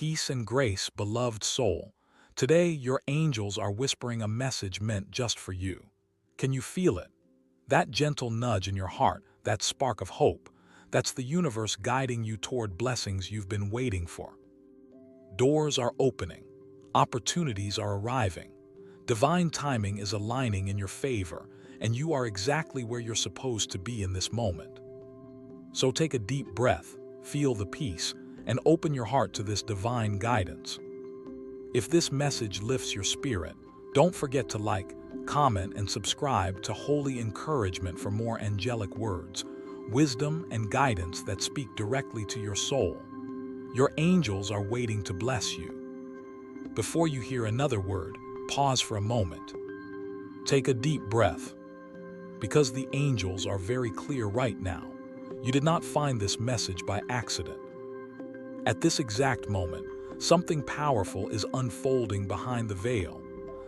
Peace and grace, beloved soul. Today, your angels are whispering a message meant just for you. Can you feel it? That gentle nudge in your heart, that spark of hope, that's the universe guiding you toward blessings you've been waiting for. Doors are opening. Opportunities are arriving. Divine timing is aligning in your favor, and you are exactly where you're supposed to be in this moment. So take a deep breath, feel the peace, and open your heart to this divine guidance. If this message lifts your spirit, don't forget to like, comment, and subscribe to Holy Encouragement for more angelic words, wisdom, and guidance that speak directly to your soul. Your angels are waiting to bless you. Before you hear another word, pause for a moment. Take a deep breath. Because the angels are very clear right now, you did not find this message by accident. At this exact moment, something powerful is unfolding behind the veil,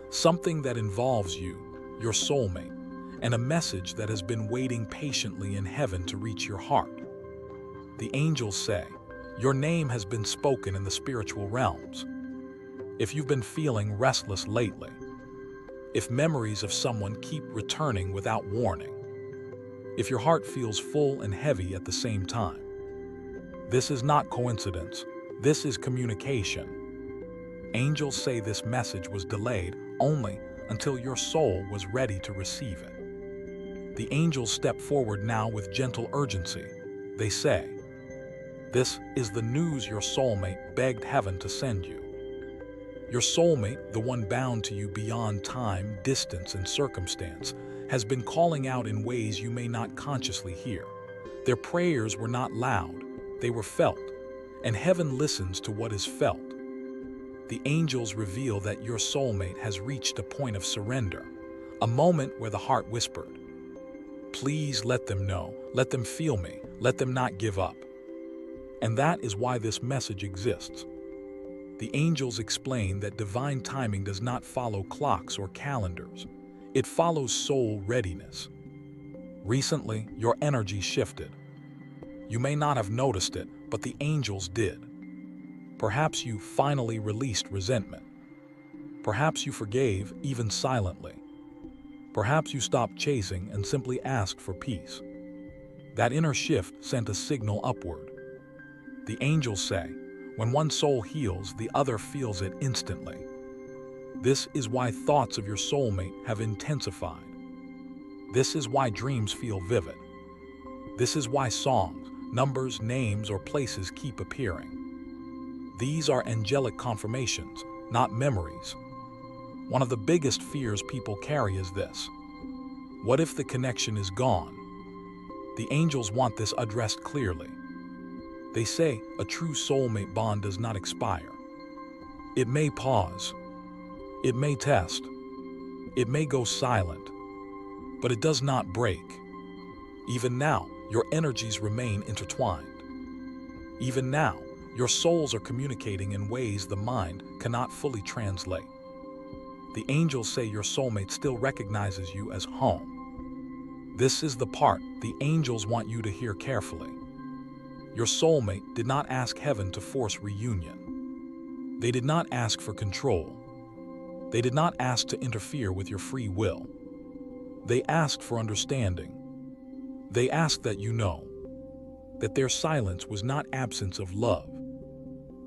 something that involves you, your soulmate, and a message that has been waiting patiently in heaven to reach your heart. The angels say, your name has been spoken in the spiritual realms. If you've been feeling restless lately, if memories of someone keep returning without warning, if your heart feels full and heavy at the same time, this is not coincidence. This is communication. Angels say this message was delayed only until your soul was ready to receive it. The angels step forward now with gentle urgency. They say, this is the news your soulmate begged heaven to send you. Your soulmate, the one bound to you beyond time, distance, and circumstance, has been calling out in ways you may not consciously hear. Their prayers were not loud, they were felt, and heaven listens to what is felt. The angels reveal that your soulmate has reached a point of surrender, a moment where the heart whispered, please let them know, let them feel me, let them not give up. And that is why this message exists. The angels explain that divine timing does not follow clocks or calendars. It follows soul readiness. Recently, your energy shifted. You may not have noticed it, but the angels did. Perhaps you finally released resentment. Perhaps you forgave, even silently. Perhaps you stopped chasing and simply asked for peace. That inner shift sent a signal upward. The angels say, when one soul heals, the other feels it instantly. This is why thoughts of your soulmate have intensified. This is why dreams feel vivid. This is why songs, numbers, names, or places keep appearing. These are angelic confirmations, not memories. One of the biggest fears people carry is this. What if the connection is gone? The angels want this addressed clearly. They say a true soulmate bond does not expire. It may pause. It may test. It may go silent. But it does not break. Even now, your energies remain intertwined. Even now, your souls are communicating in ways the mind cannot fully translate. The angels say your soulmate still recognizes you as home. This is the part the angels want you to hear carefully. Your soulmate did not ask heaven to force reunion. They did not ask for control. They did not ask to interfere with your free will. They asked for understanding. They asked that you know that their silence was not absence of love.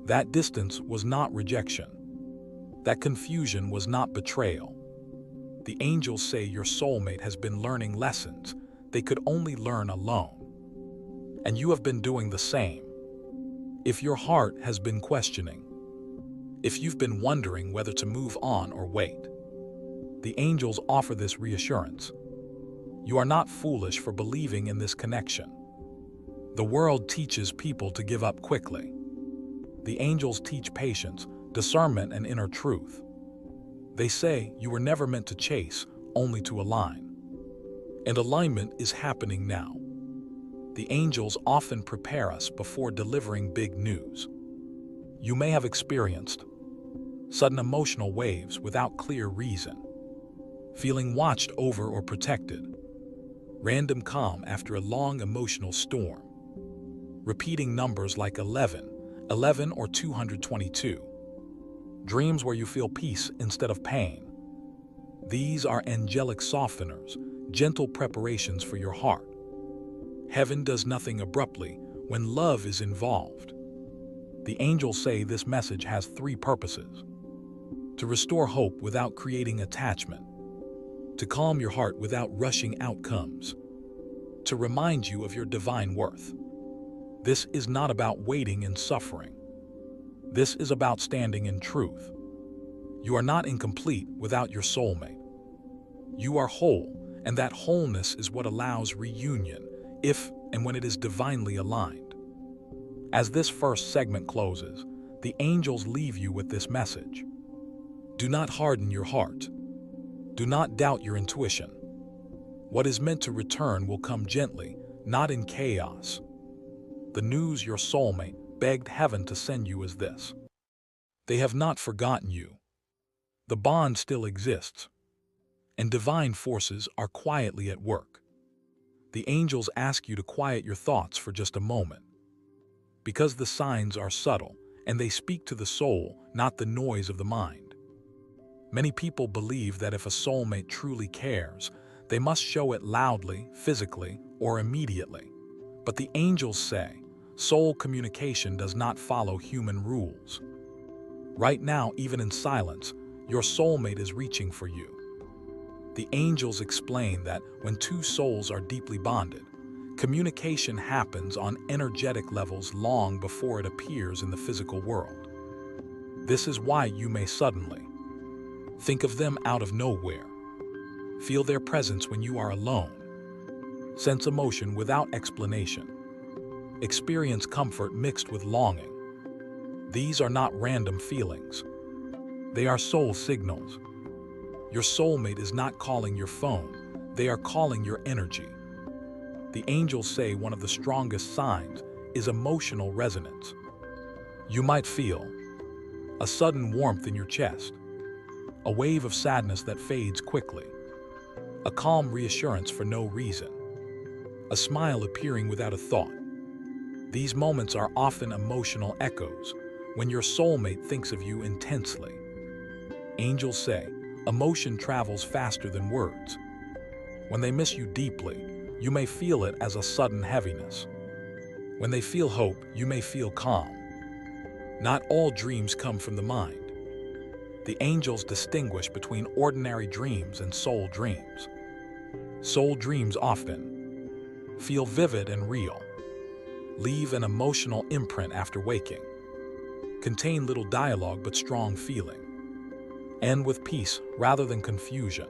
That distance was not rejection. That confusion was not betrayal. The angels say your soulmate has been learning lessons they could only learn alone. And you have been doing the same. If your heart has been questioning, if you've been wondering whether to move on or wait, the angels offer this reassurance. You are not foolish for believing in this connection. The world teaches people to give up quickly. The angels teach patience, discernment, and inner truth. They say you were never meant to chase, only to align. And alignment is happening now. The angels often prepare us before delivering big news. You may have experienced sudden emotional waves without clear reason, feeling watched over or protected, random calm after a long emotional storm, repeating numbers like 11, 11 or 222. Dreams where you feel peace instead of pain. These are angelic softeners, gentle preparations for your heart. Heaven does nothing abruptly when love is involved. The angels say this message has three purposes: to restore hope without creating attachment, to calm your heart without rushing outcomes, to remind you of your divine worth. This is not about waiting and suffering. This is about standing in truth. You are not incomplete without your soulmate. You are whole, and that wholeness is what allows reunion, if and when it is divinely aligned. As this first segment closes, the angels leave you with this message. Do not harden your heart. Do not doubt your intuition. What is meant to return will come gently, not in chaos. The news your soulmate begged heaven to send you is this: they have not forgotten you. The bond still exists, and divine forces are quietly at work. The angels ask you to quiet your thoughts for just a moment, because the signs are subtle, and they speak to the soul, not the noise of the mind. Many people believe that if a soulmate truly cares, they must show it loudly, physically, or immediately. But the angels say, soul communication does not follow human rules. Right now, even in silence, your soulmate is reaching for you. The angels explain that when two souls are deeply bonded, communication happens on energetic levels long before it appears in the physical world. This is why you may suddenly think of them out of nowhere, feel their presence when you are alone, sense emotion without explanation, experience comfort mixed with longing. These are not random feelings. They are soul signals. Your soulmate is not calling your phone. They are calling your energy. The angels say one of the strongest signs is emotional resonance. You might feel a sudden warmth in your chest, a wave of sadness that fades quickly, a calm reassurance for no reason, a smile appearing without a thought. These moments are often emotional echoes when your soulmate thinks of you intensely. Angels say emotion travels faster than words. When they miss you deeply, you may feel it as a sudden heaviness. When they feel hope, you may feel calm. Not all dreams come from the mind. The angels distinguish between ordinary dreams and soul dreams. Soul dreams often feel vivid and real, leave an emotional imprint after waking, contain little dialogue but strong feeling, end with peace rather than confusion.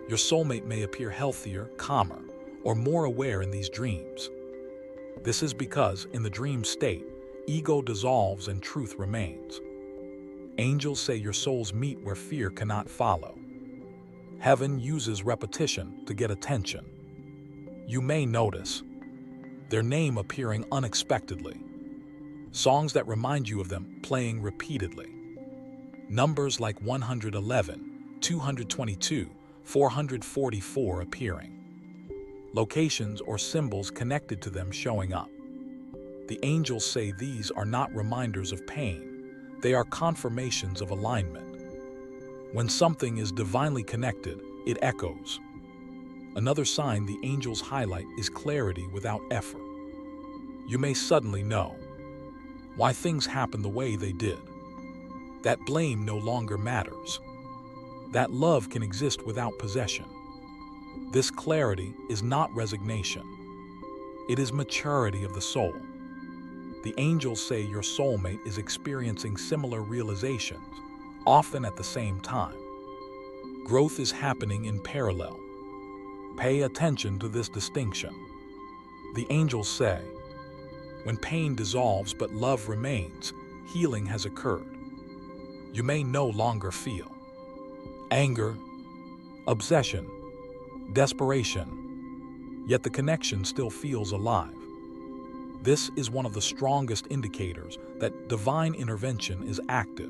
Your soulmate may appear healthier, calmer, or more aware in these dreams. This is because, in the dream state, ego dissolves and truth remains. Angels say your souls meet where fear cannot follow. Heaven uses repetition to get attention. You may notice their name appearing unexpectedly, songs that remind you of them playing repeatedly, numbers like 111, 222, 444 appearing, locations or symbols connected to them showing up. The angels say these are not reminders of pain, they are confirmations of alignment. When something is divinely connected, it echoes. Another sign the angels highlight is clarity without effort. You may suddenly know why things happen the way they did. That blame no longer matters. That love can exist without possession. This clarity is not resignation. It is maturity of the soul. The angels say your soulmate is experiencing similar realizations, often at the same time. Growth is happening in parallel. Pay attention to this distinction. The angels say, when pain dissolves but love remains, healing has occurred. You may no longer feel anger, obsession, desperation, yet the connection still feels alive. This is one of the strongest indicators that divine intervention is active.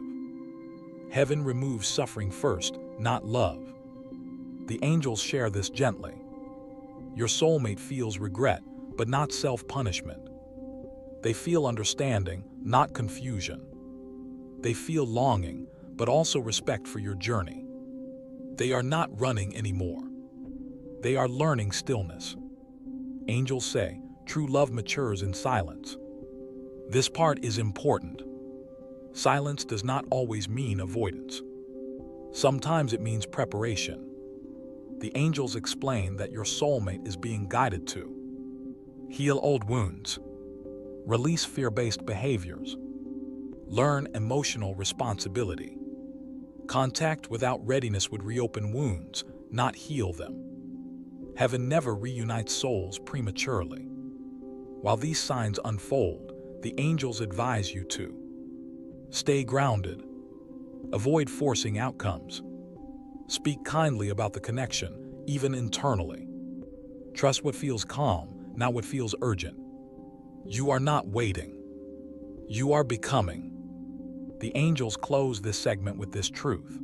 Heaven removes suffering first, not love. The angels share this gently. Your soulmate feels regret, but not self-punishment. They feel understanding, not confusion. They feel longing, but also respect for your journey. They are not running anymore. They are learning stillness. Angels say, true love matures in silence. This part is important. Silence does not always mean avoidance. Sometimes it means preparation. The angels explain that your soulmate is being guided to heal old wounds, release fear-based behaviors, learn emotional responsibility. Contact without readiness would reopen wounds, not heal them. Heaven never reunites souls prematurely. While these signs unfold, the angels advise you to stay grounded, avoid forcing outcomes, speak kindly about the connection, even internally. Trust what feels calm, not what feels urgent. You are not waiting. You are becoming. The angels close this segment with this truth.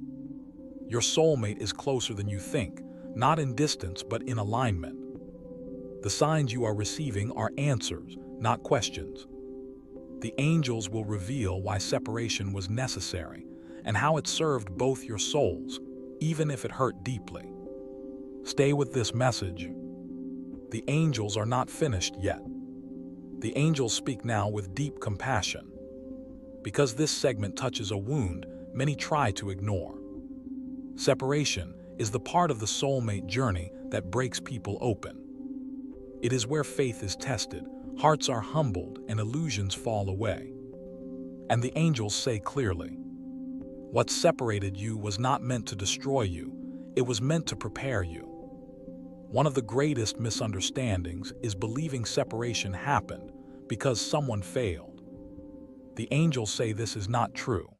Your soulmate is closer than you think, not in distance but in alignment. The signs you are receiving are answers, not questions. The angels will reveal why separation was necessary and how it served both your souls, even if it hurt deeply. Stay with this message. The angels are not finished yet. The angels speak now with deep compassion. Because this segment touches a wound many try to ignore. Separation is the part of the soulmate journey that breaks people open. It is where faith is tested, hearts are humbled, and illusions fall away. And the angels say clearly, what separated you was not meant to destroy you, it was meant to prepare you. One of the greatest misunderstandings is believing separation happened because someone failed. The angels say this is not true.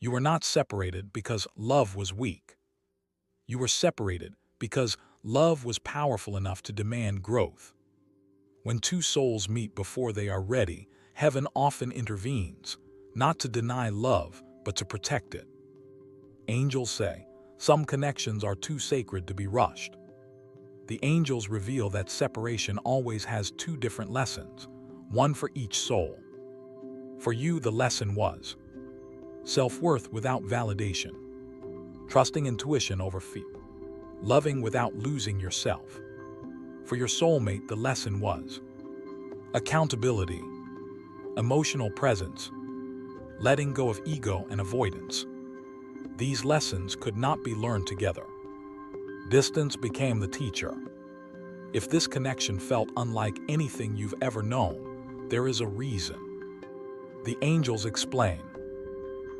You were not separated because love was weak. You were separated because love was powerful enough to demand growth. When two souls meet before they are ready, heaven often intervenes, not to deny love, but to protect it. Angels say, some connections are too sacred to be rushed. The angels reveal that separation always has two different lessons, one for each soul. For you, the lesson was self-worth without validation, trusting intuition over fear, loving without losing yourself. For your soulmate, the lesson was accountability, emotional presence, letting go of ego and avoidance. These lessons could not be learned together. Distance became the teacher. If this connection felt unlike anything you've ever known, there is a reason. The angels explain.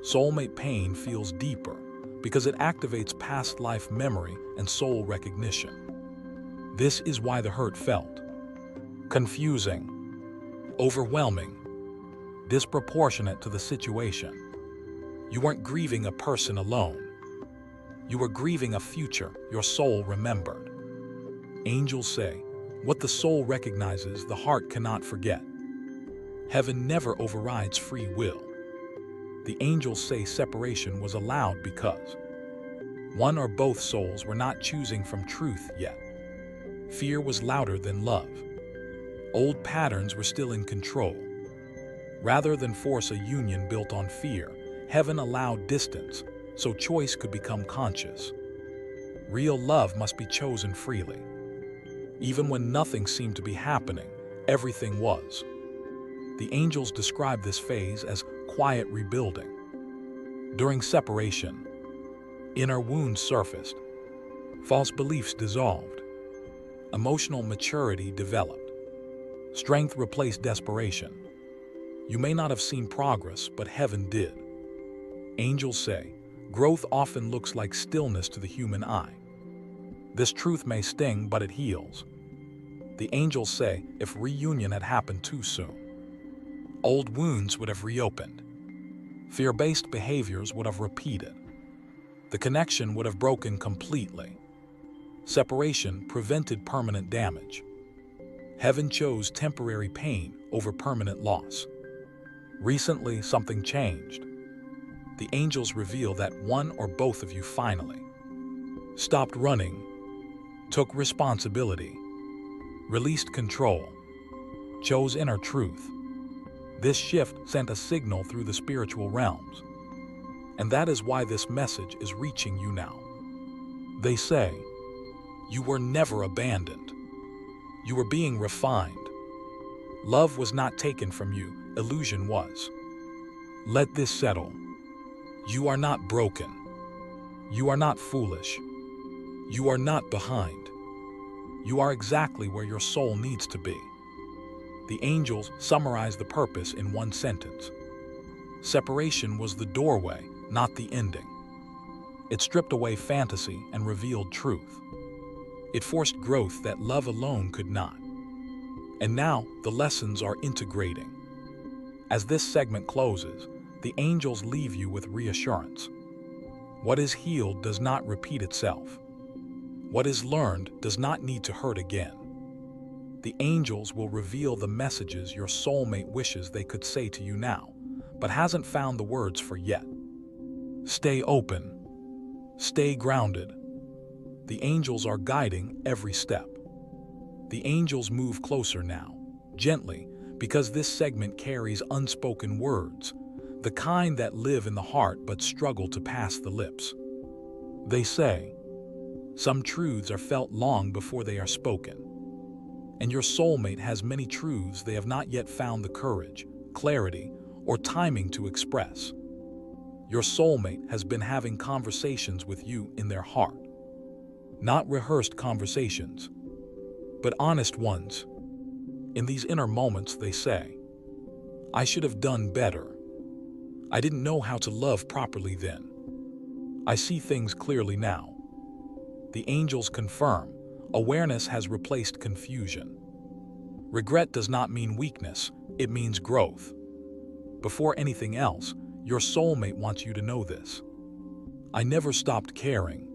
Soulmate pain feels deeper because it activates past life memory and soul recognition. This is why the hurt felt confusing, overwhelming, disproportionate to the situation. You weren't grieving a person alone. You were grieving a future your soul remembered. Angels say, what the soul recognizes, the heart cannot forget. Heaven never overrides free will. The angels say separation was allowed because one or both souls were not choosing from truth yet. Fear was louder than love. Old patterns were still in control. Rather than force a union built on fear, heaven allowed distance so choice could become conscious. Real love must be chosen freely. Even when nothing seemed to be happening, everything was. The angels describe this phase as quiet rebuilding. During separation, inner wounds surfaced, false beliefs dissolved, emotional maturity developed, strength replaced desperation. You may not have seen progress, but heaven did. Angels say, growth often looks like stillness to the human eye. This truth may sting, but it heals. The angels say, if reunion had happened too soon, old wounds would have reopened. Fear-based behaviors would have repeated. The connection would have broken completely. Separation prevented permanent damage. Heaven chose temporary pain over permanent loss. Recently, something changed. The angels reveal that one or both of you finally stopped running, took responsibility, released control, chose inner truth. This shift sent a signal through the spiritual realms. And that is why this message is reaching you now. They say, you were never abandoned. You were being refined. Love was not taken from you, illusion was. Let this settle. You are not broken. You are not foolish. You are not behind. You are exactly where your soul needs to be. The angels summarize the purpose in one sentence. Separation was the doorway, not the ending. It stripped away fantasy and revealed truth. It forced growth that love alone could not. And now the lessons are integrating. As this segment closes, the angels leave you with reassurance. What is healed does not repeat itself. What is learned does not need to hurt again. The angels will reveal the messages your soulmate wishes they could say to you now, but hasn't found the words for yet. Stay open. Stay grounded. The angels are guiding every step. The angels move closer now, gently, because this segment carries unspoken words, the kind that live in the heart but struggle to pass the lips. They say, some truths are felt long before they are spoken. And your soulmate has many truths they have not yet found the courage, clarity, or timing to express. Your soulmate has been having conversations with you in their heart. Not rehearsed conversations, but honest ones. In these inner moments, they say, I should have done better. I didn't know how to love properly then. I see things clearly now. The angels confirm, awareness has replaced confusion. Regret does not mean weakness, it means growth. Before anything else, your soulmate wants you to know this. I never stopped caring.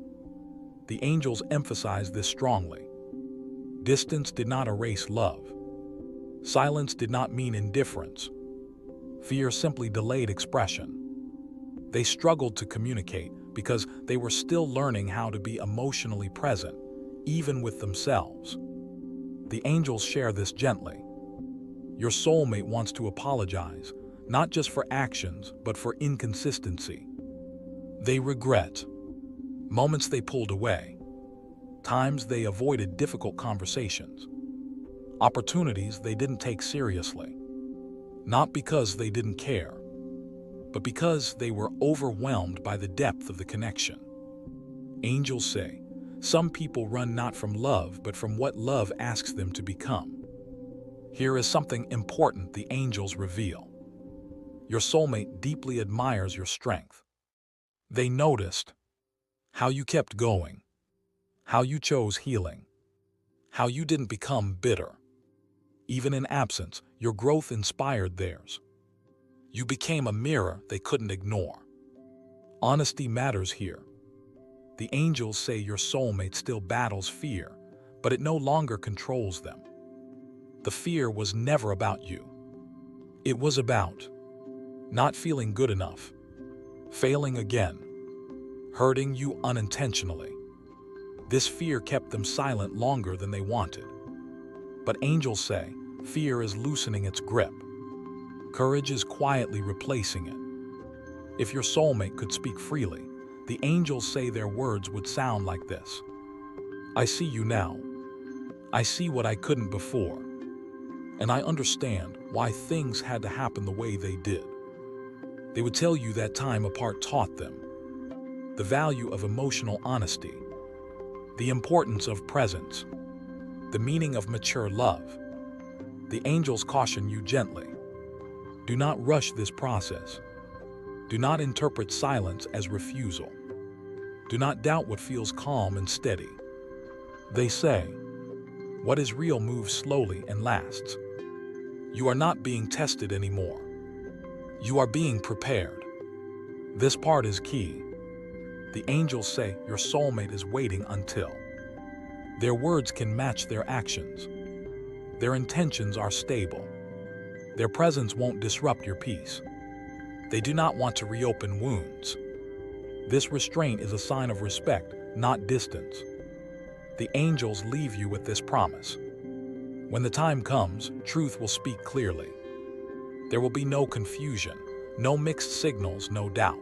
The angels emphasize this strongly. Distance did not erase love. Silence did not mean indifference. Fear simply delayed expression. They struggled to communicate because they were still learning how to be emotionally present, even with themselves. The angels share this gently. Your soulmate wants to apologize, not just for actions, but for inconsistency. They regret moments they pulled away, times they avoided difficult conversations, opportunities they didn't take seriously, not because they didn't care, but because they were overwhelmed by the depth of the connection. Angels say, some people run not from love, but from what love asks them to become. Here is something important the angels reveal. Your soulmate deeply admires your strength. They noticed how you kept going, how you chose healing, how you didn't become bitter. Even in absence, your growth inspired theirs. You became a mirror they couldn't ignore. Honesty matters here. The angels say your soulmate still battles fear, but it no longer controls them. The fear was never about you. It was about not feeling good enough, failing again, hurting you unintentionally. This fear kept them silent longer than they wanted. But angels say fear is loosening its grip. Courage is quietly replacing it. If your soulmate could speak freely, the angels say their words would sound like this. I see you now. I see what I couldn't before. And I understand why things had to happen the way they did. They would tell you that time apart taught them the value of emotional honesty, the importance of presence, the meaning of mature love. The angels caution you gently. Do not rush this process. Do not interpret silence as refusal. Do not doubt what feels calm and steady. They say, what is real moves slowly and lasts. You are not being tested anymore. You are being prepared. This part is key. The angels say your soulmate is waiting until. Their words can match their actions. Their intentions are stable. Their presence won't disrupt your peace. They do not want to reopen wounds. This restraint is a sign of respect, not distance. The angels leave you with this promise. When the time comes, truth will speak clearly. There will be no confusion, no mixed signals, no doubt.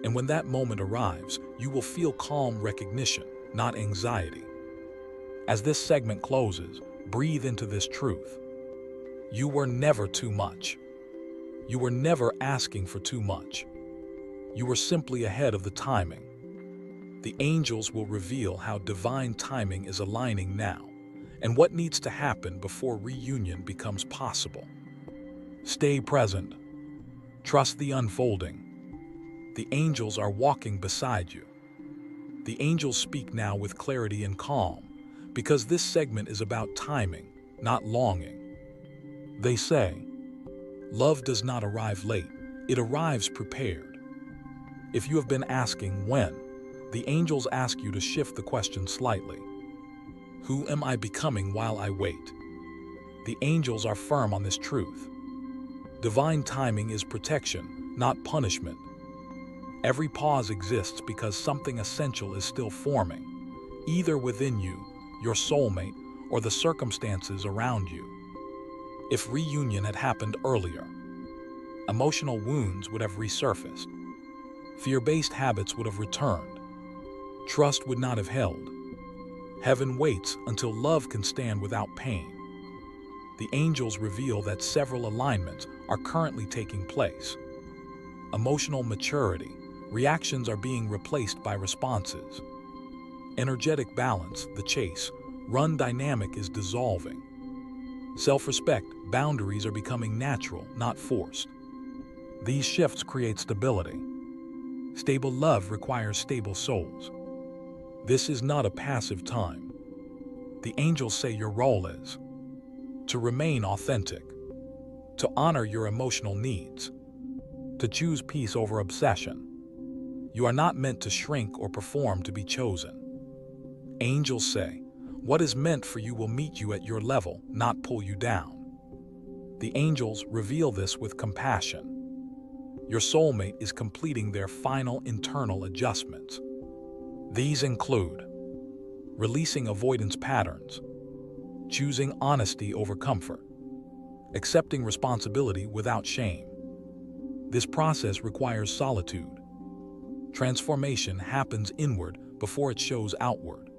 And when that moment arrives, you will feel calm recognition, not anxiety. As this segment closes, breathe into this truth. You were never too much. You were never asking for too much. You were simply ahead of the timing. The angels will reveal how divine timing is aligning now, and what needs to happen before reunion becomes possible. Stay present. Trust the unfolding. The angels are walking beside you. The angels speak now with clarity and calm, because this segment is about timing, not longing. They say, love does not arrive late, it arrives prepared. If you have been asking when, the angels ask you to shift the question slightly. Who am I becoming while I wait? The angels are firm on this truth. Divine timing is protection, not punishment. Every pause exists because something essential is still forming, either within you, your soulmate, or the circumstances around you. If reunion had happened earlier, emotional wounds would have resurfaced. Fear-based habits would have returned. Trust would not have held. Heaven waits until love can stand without pain. The angels reveal that several alignments are currently taking place. Emotional maturity, reactions are being replaced by responses. Energetic balance, the chase, run dynamic is dissolving. Self-respect, boundaries are becoming natural, not forced. These shifts create stability. Stable love requires stable souls. This is not a passive time. The angels say your role is to remain authentic, to honor your emotional needs, to choose peace over obsession. You are not meant to shrink or perform to be chosen. Angels say, what is meant for you will meet you at your level, not pull you down. The angels reveal this with compassion. Your soulmate is completing their final internal adjustments. These include releasing avoidance patterns, choosing honesty over comfort, accepting responsibility without shame. This process requires solitude. Transformation happens inward before it shows outward.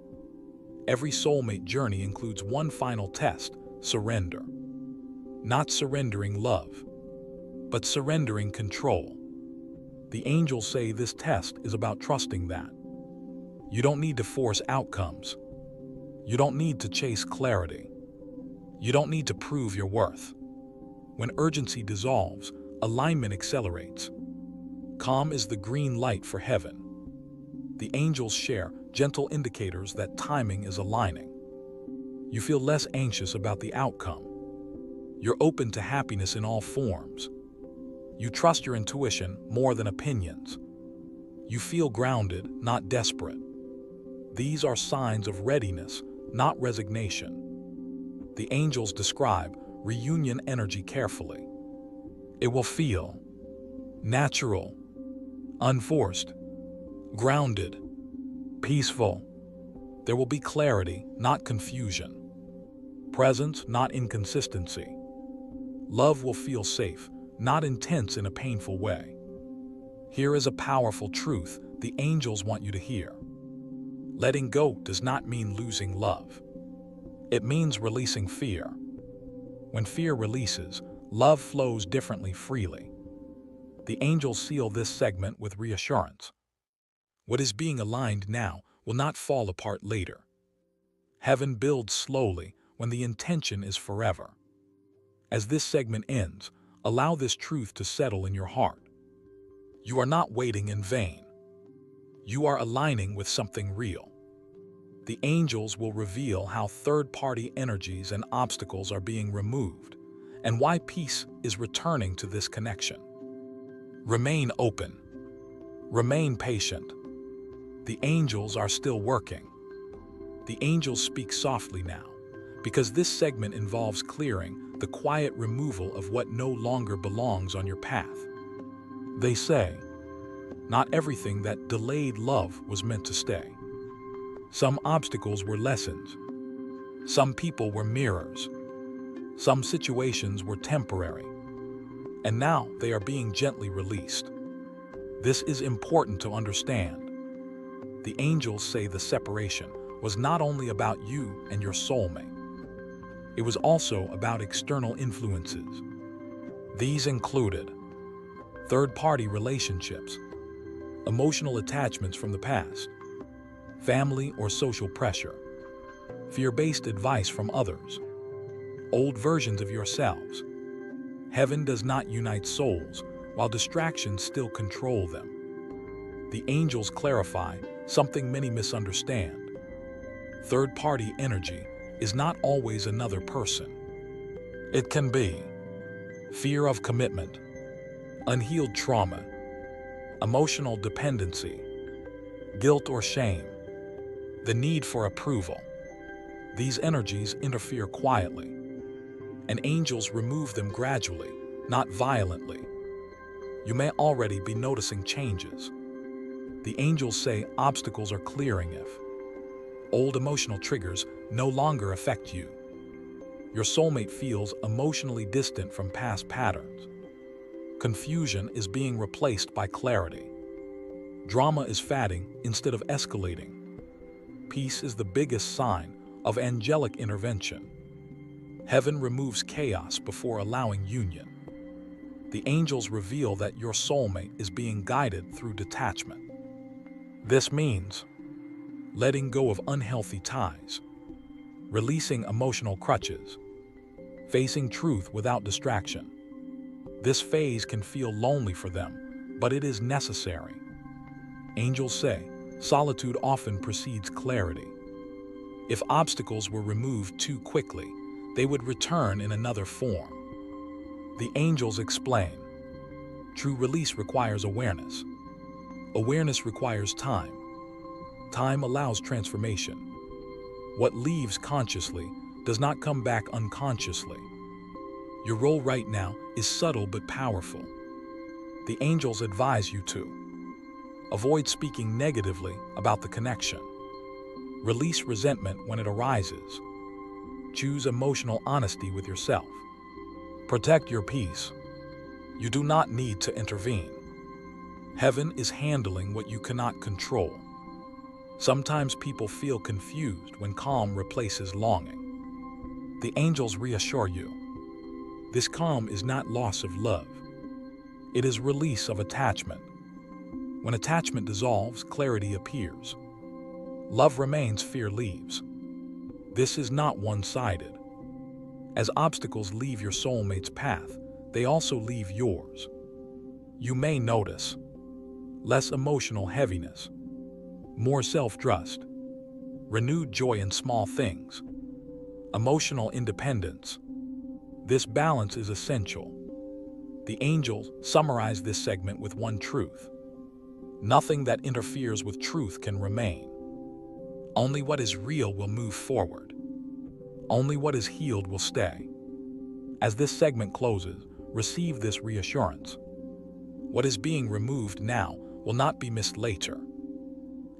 Every soulmate journey includes one final test: surrender. Not surrendering love, but surrendering control. The angels say this test is about trusting that. You don't need to force outcomes. You don't need to chase clarity. You don't need to prove your worth. When urgency dissolves, alignment accelerates. Calm is the green light for heaven. The angels share gentle indicators that timing is aligning. You feel less anxious about the outcome. You're open to happiness in all forms. You trust your intuition more than opinions. You feel grounded, not desperate. These are signs of readiness, not resignation. The angels describe reunion energy carefully. It will feel natural, unforced, grounded, peaceful. There will be clarity, not confusion. Presence, not inconsistency. Love will feel safe, not intense in a painful way. Here is a powerful truth the angels want you to hear. Letting go does not mean losing love. It means releasing fear. When fear releases, love flows differently, freely. The angels seal this segment with reassurance. What is being aligned now will not fall apart later. Heaven builds slowly when the intention is forever. As this segment ends, allow this truth to settle in your heart. You are not waiting in vain. You are aligning with something real. The angels will reveal how third-party energies and obstacles are being removed, and why peace is returning to this connection. Remain open. Remain patient. The angels are still working. The angels speak softly now, because this segment involves clearing the quiet removal of what no longer belongs on your path. They say, not everything that delayed love was meant to stay. Some obstacles were lessons. Some people were mirrors. Some situations were temporary. and now they are being gently released. This is important to understand. The angels say the separation was not only about you and your soulmate. It was also about external influences. These included third-party relationships, emotional attachments from the past, family or social pressure, fear-based advice from others, old versions of yourselves. Heaven does not unite souls, while distractions still control them. The angels clarify something many misunderstand. Third-party energy is not always another person. It can be fear of commitment, unhealed trauma, emotional dependency, guilt or shame, the need for approval. These energies interfere quietly, and angels remove them gradually, not violently. You may already be noticing changes. The angels say obstacles are clearing if old emotional triggers no longer affect you. Your soulmate feels emotionally distant from past patterns. Confusion is being replaced by clarity. Drama is fading instead of escalating. Peace is the biggest sign of angelic intervention. Heaven removes chaos before allowing union. The angels reveal that your soulmate is being guided through detachment. This means letting go of unhealthy ties, releasing emotional crutches, facing truth without distraction. This phase can feel lonely for them, but it is necessary. Angels say solitude often precedes clarity. If obstacles were removed too quickly, they would return in another form. The angels explain, true release requires awareness. Awareness requires time. Time allows transformation. What leaves consciously does not come back unconsciously. Your role right now is subtle but powerful. The angels advise you to avoid speaking negatively about the connection. Release resentment when it arises. Choose emotional honesty with yourself. Protect your peace. You do not need to intervene. Heaven is handling what you cannot control. Sometimes people feel confused when calm replaces longing. The angels reassure you. This calm is not loss of love. It is release of attachment. When attachment dissolves, clarity appears. Love remains, fear leaves. This is not one-sided. As obstacles leave your soulmate's path, they also leave yours. You may notice less emotional heaviness, more self-trust, renewed joy in small things, emotional independence. This balance is essential. The angels summarize this segment with one truth. Nothing that interferes with truth can remain. Only what is real will move forward. Only what is healed will stay. As this segment closes, receive this reassurance. What is being removed now will not be missed later.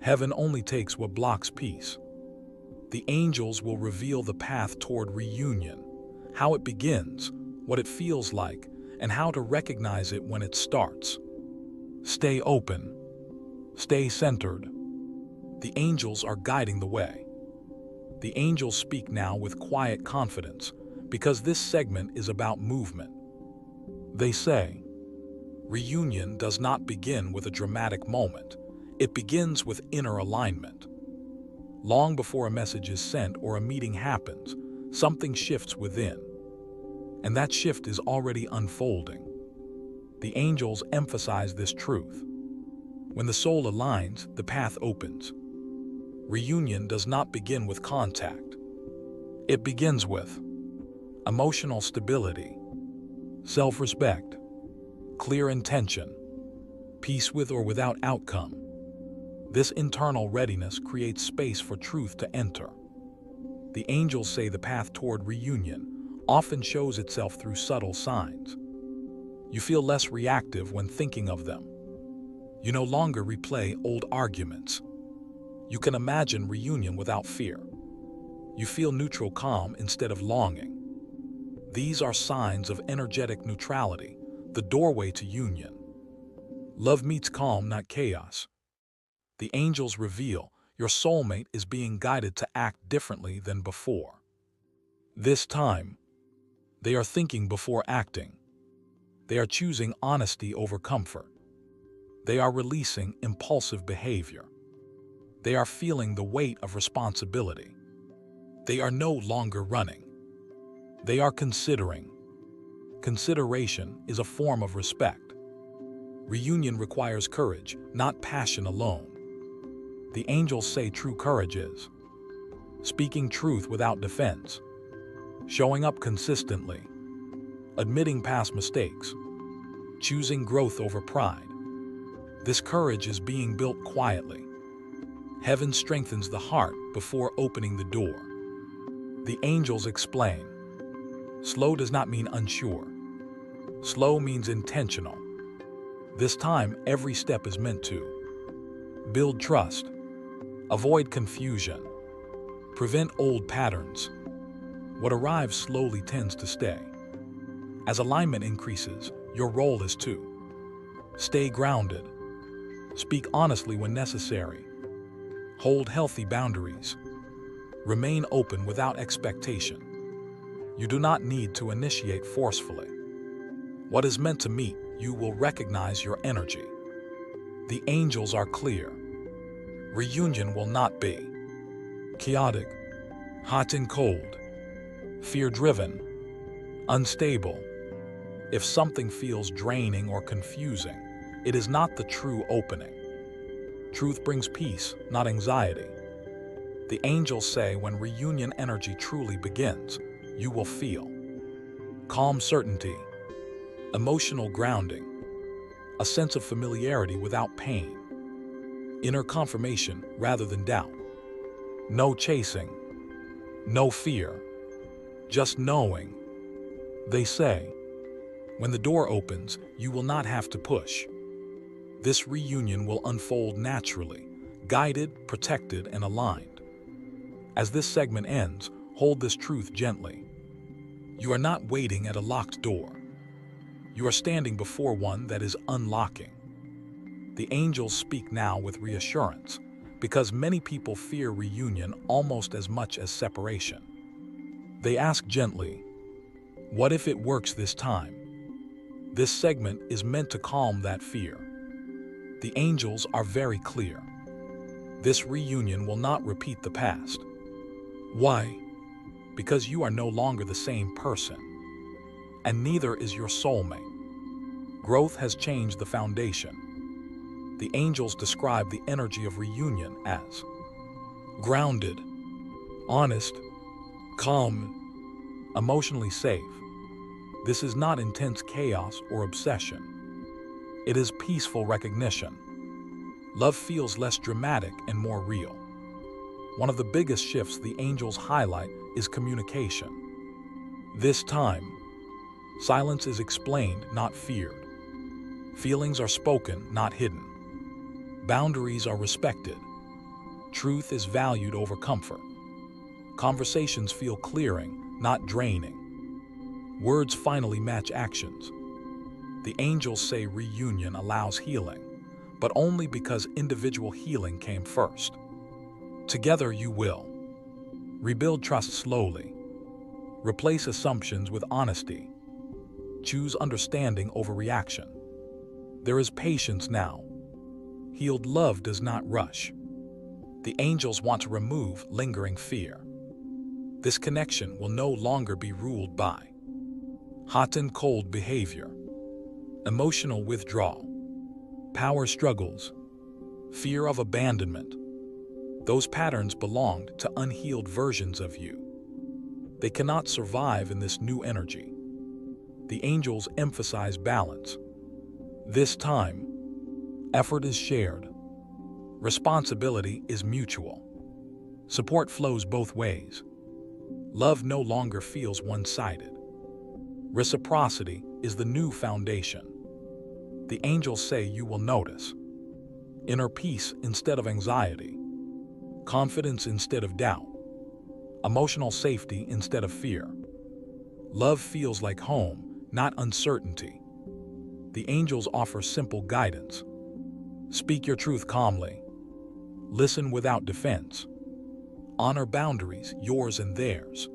Heaven only takes what blocks peace. The angels will reveal the path toward reunion, how it begins, what it feels like, and how to recognize it when it starts. Stay open. Stay centered. The angels are guiding the way. The angels speak now with quiet confidence, because this segment is about movement. They say, reunion does not begin with a dramatic moment. It begins with inner alignment. Long before a message is sent or a meeting happens, something shifts within. And that shift is already unfolding. The angels emphasize this truth. When the soul aligns, the path opens. Reunion does not begin with contact. It begins with emotional stability, self-respect, clear intention, peace with or without outcome. This internal readiness creates space for truth to enter. The angels say the path toward reunion often shows itself through subtle signs. You feel less reactive when thinking of them. You no longer replay old arguments. You can imagine reunion without fear. You feel neutral calm instead of longing. These are signs of energetic neutrality, the doorway to union. Love meets calm, not chaos. The angels reveal your soulmate is being guided to act differently than before. This time, they are thinking before acting. They are choosing honesty over comfort. They are releasing impulsive behavior. They are feeling the weight of responsibility. They are no longer running. They are considering. Consideration is a form of respect. Reunion requires courage, not passion alone. The angels say true courage is speaking truth without defense, showing up consistently, admitting past mistakes, choosing growth over pride. This courage is being built quietly. Heaven strengthens the heart before opening the door. The angels explain. Slow does not mean unsure. Slow means intentional. This time, every step is meant to build trust, avoid confusion, prevent old patterns. What arrives slowly tends to stay. As alignment increases, your role is to stay grounded, speak honestly when necessary, hold healthy boundaries, remain open without expectation. You do not need to initiate forcefully. What is meant to meet you will recognize your energy. The angels are clear. Reunion will not be chaotic, hot and cold, fear-driven, unstable. If something feels draining or confusing, it is not the true opening. Truth brings peace, not anxiety. The angels say when reunion energy truly begins, you will feel calm certainty, emotional grounding, a sense of familiarity without pain, inner confirmation rather than doubt. No chasing, no fear, just knowing. They say, when the door opens, you will not have to push. This reunion will unfold naturally, guided, protected, and aligned. As this segment ends, hold this truth gently. You are not waiting at a locked door. You are standing before one that is unlocking. The angels speak now with reassurance, because many people fear reunion almost as much as separation. They ask gently, what if it works this time? This segment is meant to calm that fear. The angels are very clear. This reunion will not repeat the past. Why? Because you are no longer the same person, and neither is your soulmate. Growth has changed the foundation. The angels describe the energy of reunion as grounded, honest, calm, emotionally safe. This is not intense chaos or obsession. It is peaceful recognition. Love feels less dramatic and more real. One of the biggest shifts the angels highlight is communication. This time, silence is explained, not feared. Feelings are spoken, not hidden. Boundaries are respected. Truth is valued over comfort. Conversations feel clearing, not draining. Words finally match actions. The angels say reunion allows healing, but only because individual healing came first. Together you will rebuild trust slowly, replace assumptions with honesty, choose understanding over reaction. There is patience now. Healed love does not rush. The angels want to remove lingering fear. This connection will no longer be ruled by hot and cold behavior, emotional withdrawal, power struggles, fear of abandonment. Those patterns belonged to unhealed versions of you. They cannot survive in this new energy. The angels emphasize balance. This time, effort is shared. Responsibility is mutual. Support flows both ways. Love no longer feels one-sided. Reciprocity is the new foundation. The angels say you will notice inner peace instead of anxiety, confidence instead of doubt, emotional safety instead of fear. Love feels like home, not uncertainty. The angels offer simple guidance. Speak your truth calmly. Listen without defense. Honor boundaries, yours and theirs.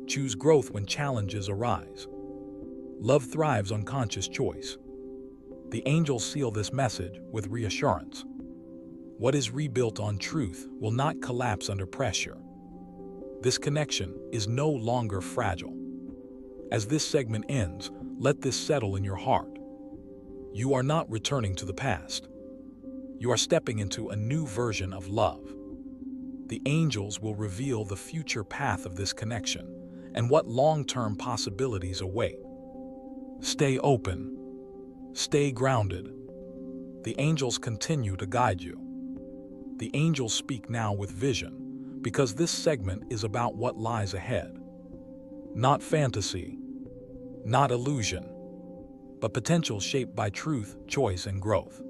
Choose growth when challenges arise. Love thrives on conscious choice. The angels seal this message with reassurance. What is rebuilt on truth will not collapse under pressure. This connection is no longer fragile. As this segment ends, let this settle in your heart. You are not returning to the past. You are stepping into a new version of love. The angels will reveal the future path of this connection and what long-term possibilities await. Stay open. Stay grounded. The angels continue to guide you. The angels speak now with vision, because this segment is about what lies ahead. Not fantasy, not illusion, but potential shaped by truth, choice, and growth.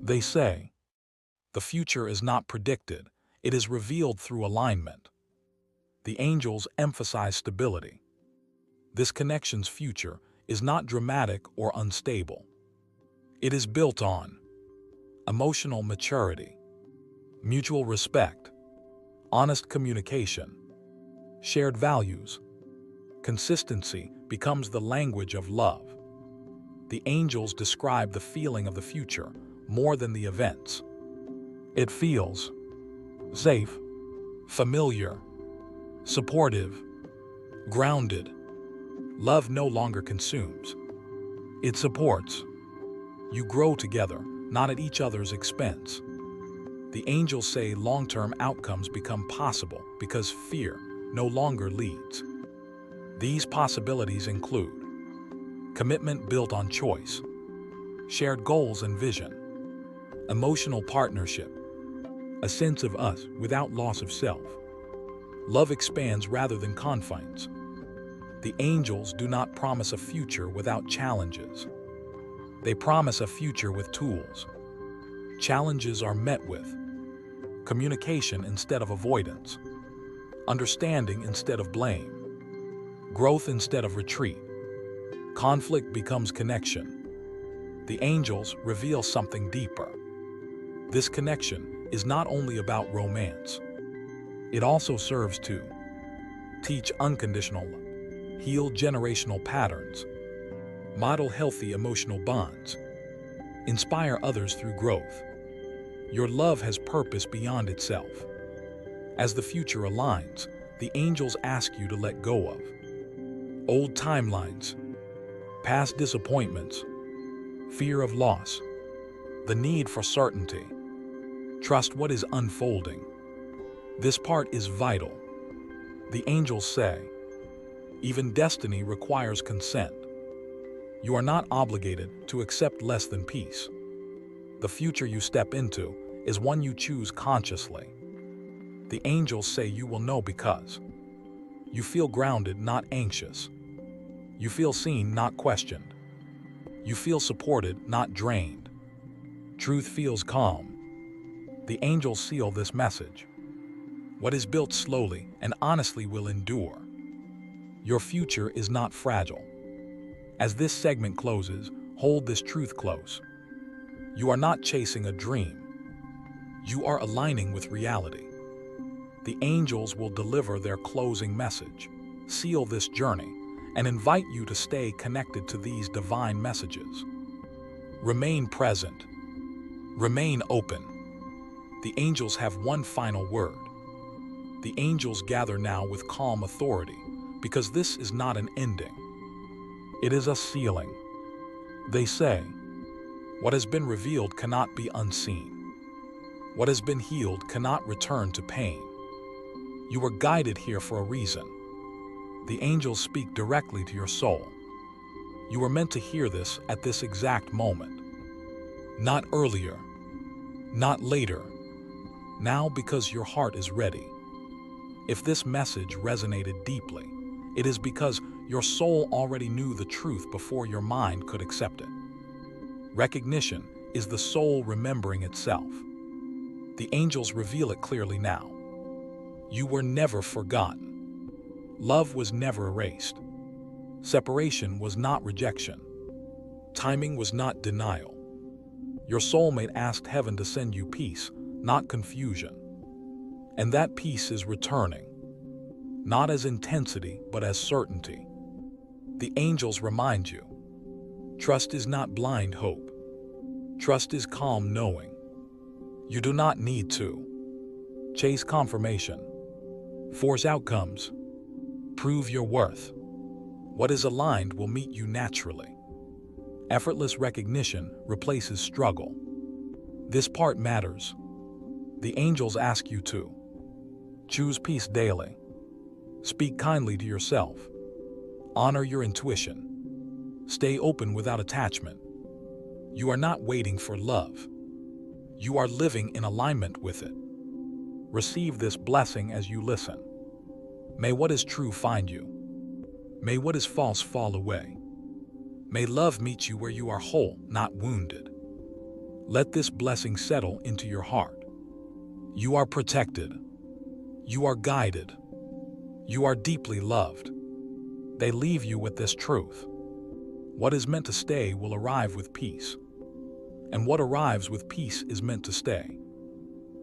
They say, the future is not predicted, it is revealed through alignment. The angels emphasize stability. This connection's future is not dramatic or unstable. It is built on emotional maturity, mutual respect, honest communication, shared values. Consistency becomes the language of love. The angels describe the feeling of the future more than the events. It feels safe, familiar, supportive, grounded. Love no longer consumes. It supports. You grow together, not at each other's expense. The angels say long-term outcomes become possible because fear no longer leads. These possibilities include commitment built on choice, shared goals and vision, emotional partnership, a sense of us without loss of self. Love expands rather than confines. The angels do not promise a future without challenges. They promise a future with tools. Challenges are met with communication instead of avoidance, understanding instead of blame, growth instead of retreat. Conflict becomes connection. The angels reveal something deeper. This connection is not only about romance. It also serves to teach unconditional love, heal generational patterns, model healthy emotional bonds, inspire others through growth. Your love has purpose beyond itself. As the future aligns, the angels ask you to let go of old timelines, past disappointments, fear of loss, the need for certainty. Trust what is unfolding. This part is vital. The angels say, even destiny requires consent. You are not obligated to accept less than peace. The future you step into is one you choose consciously. The angels say you will know because you feel grounded, not anxious. You feel seen, not questioned. You feel supported, not drained. Truth feels calm. The angels seal this message. What is built slowly and honestly will endure. Your future is not fragile. As this segment closes, hold this truth close. You are not chasing a dream. You are aligning with reality. The angels will deliver their closing message, seal this journey, and invite you to stay connected to these divine messages. Remain present. Remain open. The angels have one final word. The angels gather now with calm authority, because this is not an ending. It is a sealing. They say, what has been revealed cannot be unseen. What has been healed cannot return to pain. You were guided here for a reason. The angels speak directly to your soul. You were meant to hear this at this exact moment. Not earlier, not later. Now, because your heart is ready. If this message resonated deeply, it is because your soul already knew the truth before your mind could accept it. Recognition is the soul remembering itself. The angels reveal it clearly now. You were never forgotten. Love was never erased. Separation was not rejection. Timing was not denial. Your soulmate asked heaven to send you peace, not confusion. And that peace is returning, not as intensity, but as certainty. The angels remind you, trust is not blind hope. Trust is calm knowing. You do not need to chase confirmation, force outcomes, prove your worth. What is aligned will meet you naturally. Effortless recognition replaces struggle. This part matters. The angels ask you to choose peace daily. Speak kindly to yourself. Honor your intuition. Stay open without attachment. You are not waiting for love. You are living in alignment with it. Receive this blessing as you listen. May what is true find you. May what is false fall away. May love meet you where you are whole, not wounded. Let this blessing settle into your heart. You are protected. You are guided. You are deeply loved. They leave you with this truth. What is meant to stay will arrive with peace. And what arrives with peace is meant to stay.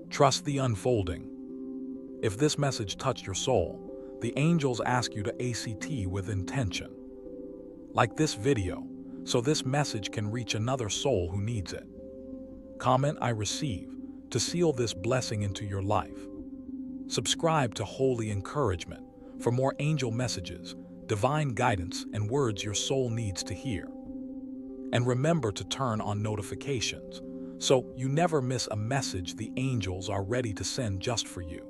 Trust the unfolding. If this message touched your soul, the angels ask you to ACT with intention. Like this video, so this message can reach another soul who needs it. Comment "I receive" to seal this blessing into your life. Subscribe to Holy Encouragement for more angel messages, divine guidance, and words your soul needs to hear. And remember to turn on notifications so you never miss a message the angels are ready to send just for you.